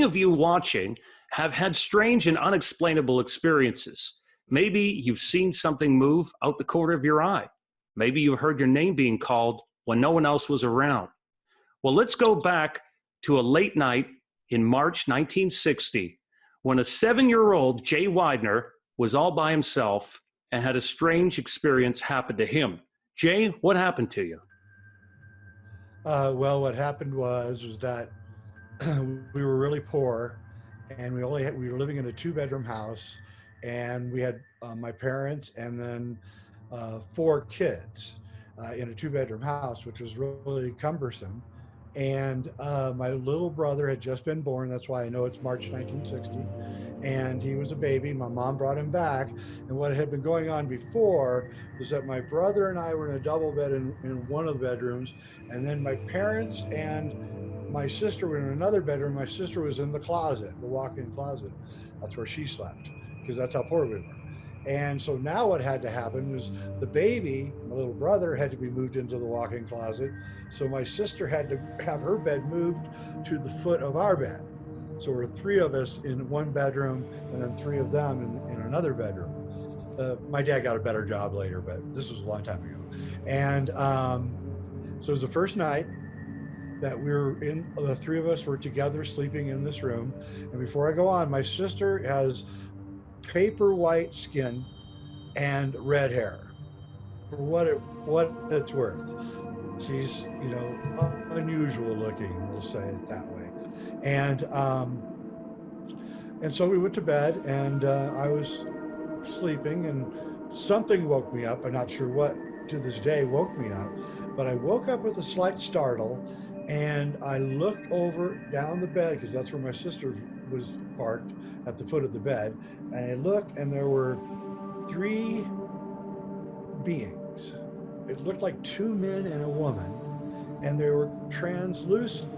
of you watching have had strange and unexplainable experiences. Maybe you've seen something move out the corner of your eye. Maybe you heard your name being called when no one else was around. Well, let's go back to a late night in March 1960 when a 7-year-old Jay Weidner was all by himself and had a strange experience happen to him. Jay, what happened to you? Well, what happened was that we were really poor, and we were living in a 2-bedroom house, and we had my parents and then 4 kids in a 2-bedroom house, which was really cumbersome. And my little brother had just been born. That's why I know it's March 1960. And he was a baby. My mom brought him back. And what had been going on before was that my brother and I were in a double bed in one of the bedrooms. And then my parents and my sister were in another bedroom. My sister was in the closet, the walk-in closet. That's where she slept, because that's how poor we were. And so now what had to happen was the baby, my little brother, had to be moved into the walk-in closet. So my sister had to have her bed moved to the foot of our bed. So we're 3 of us in one bedroom and then 3 of them in another bedroom. My dad got a better job later, but this was a long time ago. And so it was the first night that we were in, the 3 of us were together sleeping in this room. And before I go on, my sister has paper white skin and red hair, for what it's worth. She's, unusual looking, we'll say it that way. And so we went to bed, and I was sleeping, and something woke me up. I'm not sure what to this day woke me up, but I woke up with a slight startle, and I looked over down the bed, because that's where my sister was parked, at the foot of the bed. And I looked, and there were 3 beings. It looked like 2 men and a woman, and they were translucent,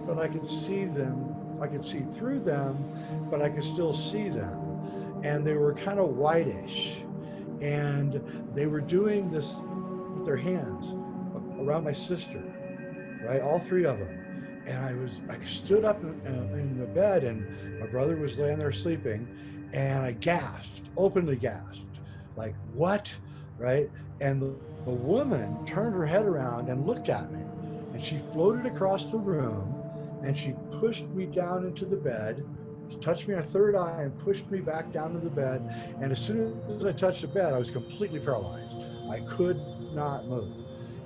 but I could see them. I could see through them, but I could still see them. And they were kind of whitish, and they were doing this with their hands around my sister, right? All 3 of them. And I stood up in the bed, and my brother was laying there sleeping, and I gasped, openly gasped, like, what, right? And the woman turned her head around and looked at me, and she floated across the room, and she pushed me down into the bed, touched me a 3rd eye, and pushed me back down to the bed. And as soon as I touched the bed, I was completely paralyzed. I could not move.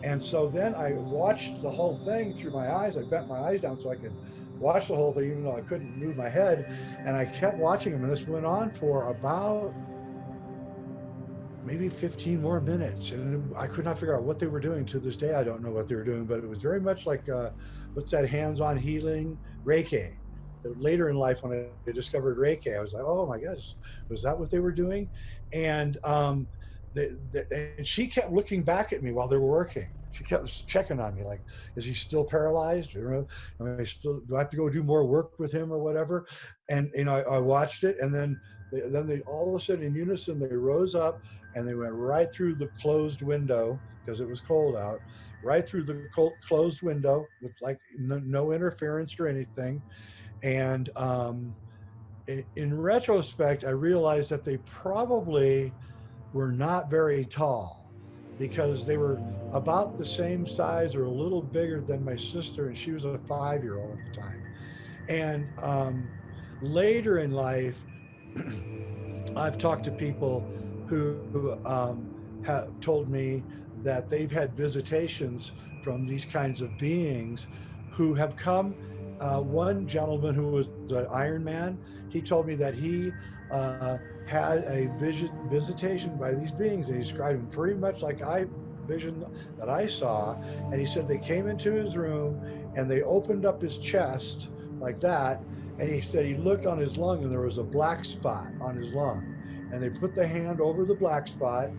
And so then I watched the whole thing through my eyes. I bent my eyes down so I could watch the whole thing, even though I couldn't move my head. And I kept watching them, and this went on for about maybe 15 more minutes. And I could not figure out what they were doing. To this day, I don't know what they were doing, but it was very much like, what's that hands-on healing? Reiki. Later in life, when I discovered Reiki, I was like, oh my gosh, was that what they were doing? And and she kept looking back at me while they were working. She kept checking on me, like, is he still paralyzed? Do I have to go do more work with him or whatever? And I watched it, and then they all of a sudden, in unison, they rose up, and they went right through the closed window, because it was cold out, right through the closed window with like no interference or anything. And in retrospect, I realized that they probably were not very tall, because they were about the same size or a little bigger than my sister, and she was a 5-year-old at the time. And later in life, I've talked to people who have told me that they've had visitations from these kinds of beings who have come. One gentleman who was an Iron Man, he told me that he had a visitation by these beings, and he described them pretty much like vision that I saw. And he said they came into his room, and they opened up his chest like that, and he said he looked on his lung, and there was a black spot on his lung, and they put the hand over the black spot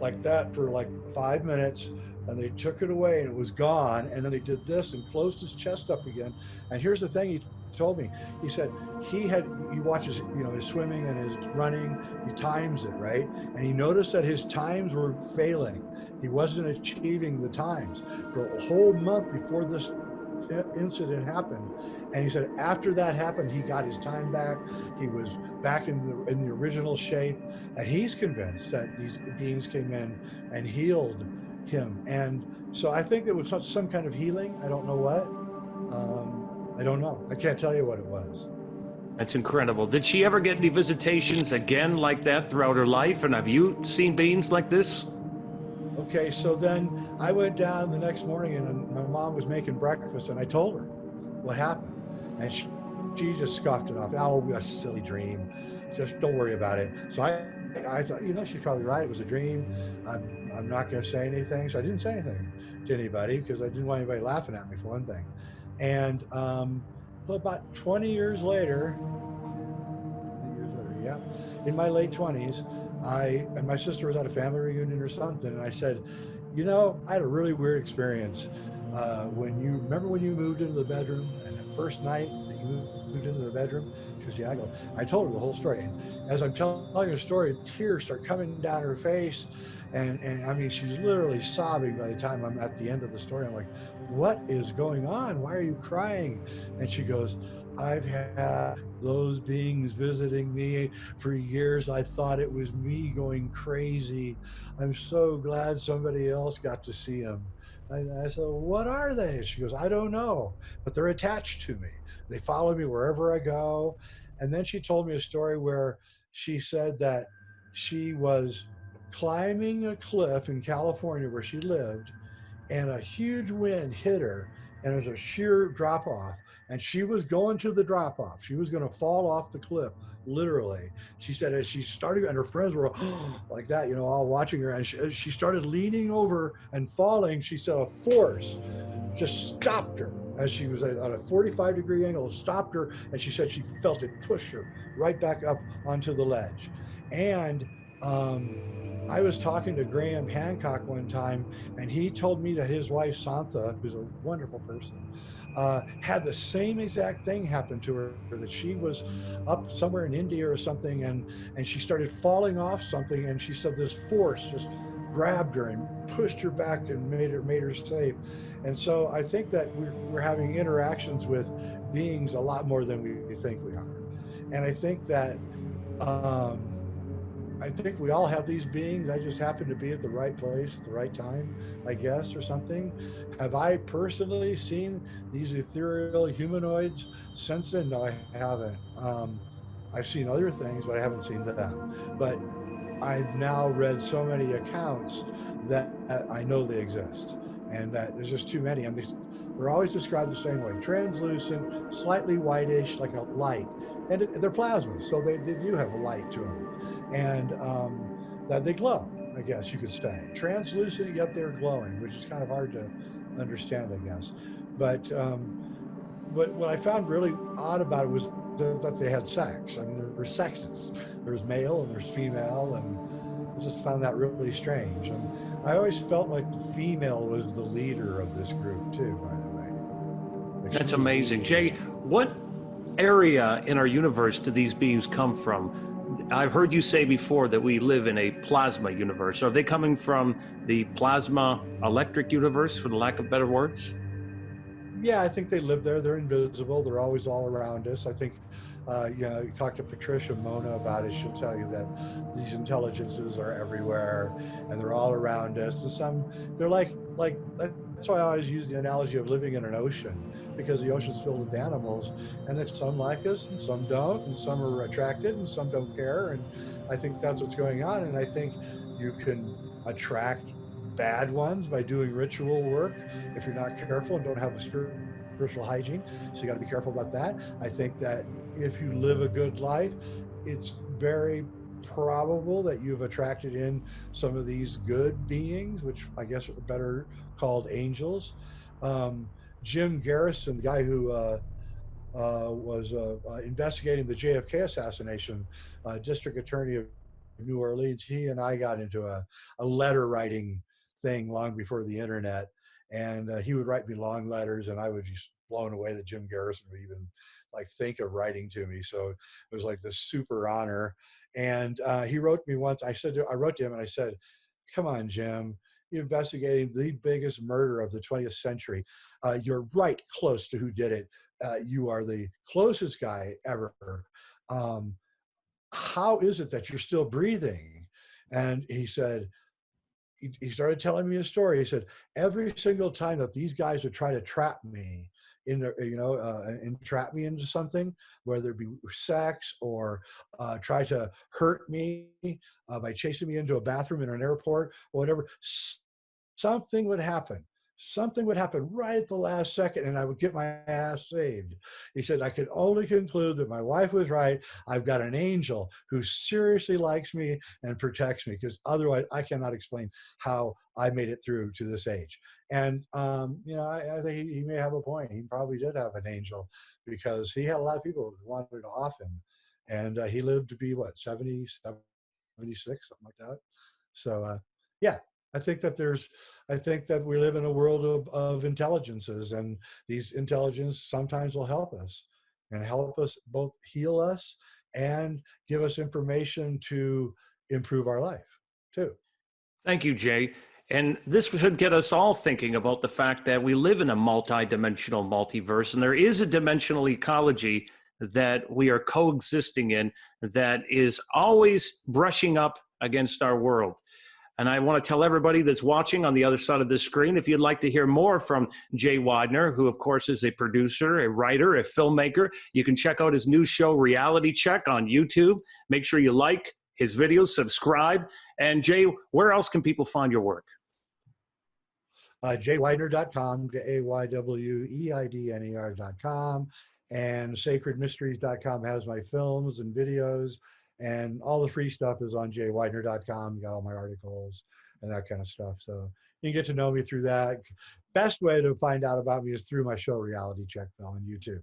like that for like 5 minutes, and they took it away, and it was gone. And then they did this and closed his chest up again. And here's the thing he told me. He said he watches, his swimming and his running, he times it, right? And he noticed that his times were failing. He wasn't achieving the times for a whole month before this incident happened. And he said after that happened, he got his time back. He was back in the original shape, and he's convinced that these beings came in and healed him. And so I think there was some kind of healing. I don't know what. I don't know. I can't tell you what it was. That's incredible. Did she ever get any visitations again like that throughout her life? And have you seen beings like this? Okay, so then I went down the next morning, and my mom was making breakfast, and I told her what happened. And she just scoffed it off. Oh, a silly dream. Just don't worry about it. So I thought, she's probably right. It was a dream. I'm not going to say anything. So I didn't say anything to anybody because I didn't want anybody laughing at me, for one thing. And well, about 20 years later, yeah, in my late 20s, and my sister was at a family reunion or something, and I said, I had a really weird experience when you moved into the bedroom, and that first night that you moved into the bedroom. She goes, yeah. I told her the whole story, and as I'm telling her story, tears start coming down her face, and I mean, she's literally sobbing by the time I'm at the end of the story. I'm like, what is going on? Why are you crying? And she goes, I've had those beings visiting me for years. I thought it was me going crazy. I'm so glad somebody else got to see them. I said, well, what are they? She goes, I don't know, but they're attached to me. They follow me wherever I go. And then she told me a story where she said that she was climbing a cliff in California where she lived, and a huge wind hit her, and it was a sheer drop off, and she was going to the drop off. She was going to fall off the cliff, literally. She said as she started, and her friends were like that, all watching her, and she started leaning over and falling. She said a force just stopped her as she was at a 45-degree angle. It stopped her, and she said she felt it push her right back up onto the ledge. And I was talking to Graham Hancock one time, and he told me that his wife Santha, who's a wonderful person, had the same exact thing happen to her, that she was up somewhere in India or something, and she started falling off something, and she said this force just grabbed her and pushed her back and made her safe. And so I think that we're having interactions with beings a lot more than we think we are. And I think that I think we all have these beings. I just happen to be at the right place at the right time, I guess, or something. Have I personally seen these ethereal humanoids since then? No, I haven't. I've seen other things, but I haven't seen them. But I've now read so many accounts that I know they exist, and that there's just too many. And they're always described the same way: translucent, slightly whitish, like a light, and they're plasmas, so they do have a light to them, and that they glow. I guess you could say translucent, yet they're glowing, which is kind of hard to understand, I guess. But what I found really odd about it was that they had sex. I mean, there were sexes. There's male and there's female, and I just found that really strange. And I always felt like the female was the leader of this group too, by the way. Like That's amazing. Jay, what area in our universe do these beings come from? I've heard you say before that we live in a plasma universe. Are they coming from the plasma electric universe, for the lack of better words? Yeah, I think they live there. They're invisible. They're always all around us. I think, you talk to Patricia Mona about it. She'll tell you that these intelligences are everywhere and they're all around us. And they're like that's why I always use the analogy of living in an ocean, because the ocean's filled with animals, and that some like us and some don't, and some are attracted and some don't care. And I think that's what's going on. And I think you can attract bad ones by doing ritual work if you're not careful and don't have a spiritual hygiene. So you got to be careful about that. I think that if you live a good life, it's very probable that you've attracted in some of these good beings, which I guess are better called angels. Jim Garrison, the guy who was investigating the JFK assassination, district attorney of New Orleans, he and I got into a letter writing thing long before the internet. And he would write me long letters, and I would just blown away that Jim Garrison would even like think of writing to me. So it was like this super honor. And he wrote me once. I wrote to him and I said, "Come on, Jim. investigating the biggest murder of the 20th century. You're right close to who did it. You are the closest guy ever. Um, how is it that you're still breathing? And he said, he started telling me a story. He said, every single time that these guys would try to trap me in the, and trap me into something, whether it be sex or try to hurt me by chasing me into a bathroom in an airport or whatever, something would happen. Something would happen right at the last second and I would get my ass saved. He said, I could only conclude that my wife was right. I've got an angel who seriously likes me and protects me, because otherwise I cannot explain how I made it through to this age. And, I think he may have a point. He probably did have an angel, because he had a lot of people who wanted to off him. And he lived to be, what, 70, 76, something like that. So, yeah. I think that we live in a world of intelligences, and these intelligences sometimes will help us both heal us and give us information to improve our life too. Thank you, Jay. And this should get us all thinking about the fact that we live in a multi-dimensional multiverse, and there is a dimensional ecology that we are coexisting in that is always brushing up against our world. And I want to tell everybody that's watching on the other side of this screen, if you'd like to hear more from Jay Weidner, who of course is a producer, a writer, a filmmaker, you can check out his new show, Reality Check, on YouTube. Make sure you like his videos, subscribe. And Jay, where else can people find your work? JayWeidner.com, JayWeidner.com, and sacredmysteries.com has my films and videos. And all the free stuff is on JayWeidner.com. Got all my articles and that kind of stuff. So you can get to know me through that. Best way to find out about me is through my show, Reality Check, though, on YouTube.